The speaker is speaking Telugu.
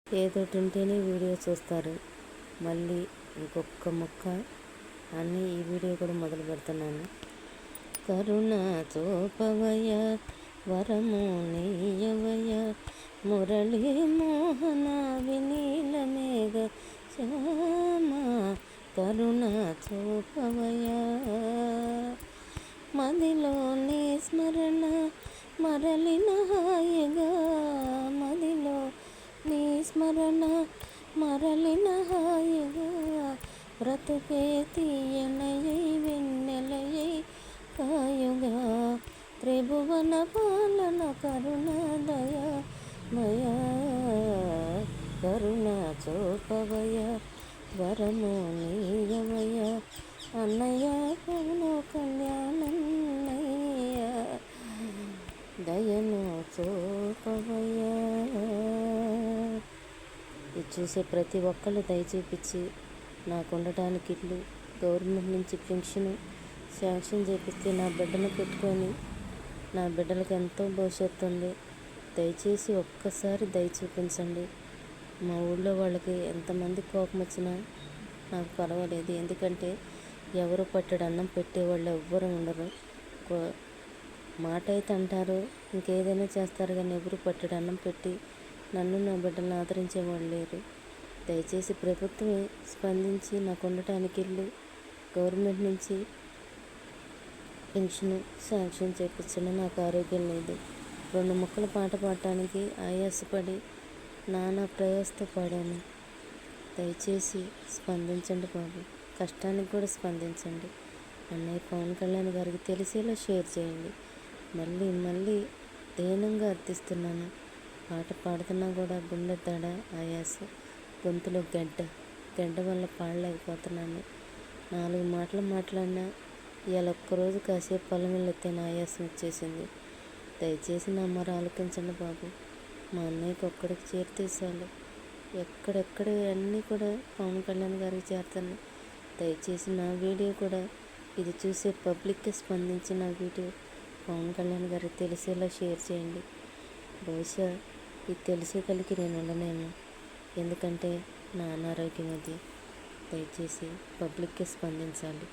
ఏదోటి ఉంటేనే వీడియో చూస్తారు. మళ్ళీ ఇంకొక ముక్క అని ఈ వీడియో కూడా మొదలు పెడుతున్నాను. కరుణ చూపవయ వరము నీయవయ మురళీ మోహన వినీల మేఘ శ్యామ కరుణ చూపవయ మదిలోని స్మరణ మరలిన హాయిగా మదిలో నీ స్మరణ మరలిన హాయిగా బ్రతుకే తీయనయై వెన్నెలయై కాయుగా త్రిభువన పాలన కరుణ దయ మయా కరుణ చూపవయ వరము నీయవయ అన్నయ్య పవన కళ్యాణన్నయ్య దయను చూపవయ. ఇది చూసే ప్రతి ఒక్కళ్ళు దయ చూపించి నాకు ఉండటానికి ఇల్లు గవర్నమెంట్ నుంచి పెన్షన్ శాంక్షన్ చేపిస్తే నా బిడ్డను పెట్టుకొని నా బిడ్డలకు ఎంతో భవిష్యత్తు ఉంది. దయచేసి ఒక్కసారి దయ చూపించండి. మా ఊళ్ళో వాళ్ళకి ఎంతమంది కోపం వచ్చినా నాకు పర్వాలేదు, ఎందుకంటే ఎవరు పట్టడు అన్నం పెట్టేవాళ్ళు ఎవ్వరూ ఉండరు. మాట అయితే అంటారు, ఇంకేదైనా చేస్తారు, కానీ ఎవరు పట్టడు అన్నం పెట్టి నన్ను నా బిడ్డలను ఆదరించేవాళ్ళు లేరు. దయచేసి ప్రభుత్వమే స్పందించి నాకు ఉండటానికి ఇల్లు గవర్నమెంట్ నుంచి పెన్షన్ శాంక్షన్ చేయించండి. నాకు ఆరోగ్యం లేదు. 2 ముక్కల పాట పాడటానికి ఆయాసపడి నానా ప్రయాసతో పాడాను. దయచేసి స్పందించండి బాబు, కష్టానికి కూడా స్పందించండి. అన్నయ్య పవన్ కళ్యాణ్ గారికి తెలిసేలా షేర్ చేయండి. మళ్ళీ మళ్ళీ దీనంగా అర్థిస్తున్నాను. పాట పాడుతున్నా కూడా గుండె దడ, ఆయాస, గొంతులో గడ్డ వల్ల పాడలేకపోతున్నాను. 4 మాటలు మాట్లాడినా ఇవాళ ఒక్కరోజు కాసేపు పొలం వెళ్ళితే నా ఆయాసం వచ్చేసింది. దయచేసి నా మొర ఆలకించండి బాబు. మా అన్నయ్యకి ఒక్కడికి చేరితే చాలు. ఎక్కడెక్కడ అన్నీ కూడా పవన్ కళ్యాణ్ గారికి చేరుతున్నాయి. దయచేసి నా వీడియో కూడా ఇది చూసే పబ్లిక్కి స్పందించి నా వీడియో పవన్ కళ్యాణ్ గారికి తెలిసేలా షేర్ చేయండి. బహుశా ఇది తెలిసేకలికి నేను ఉండలేను, ఎందుకంటే నా అనారోగ్యం అది. దయచేసి పబ్లిక్కి స్పందించాలి.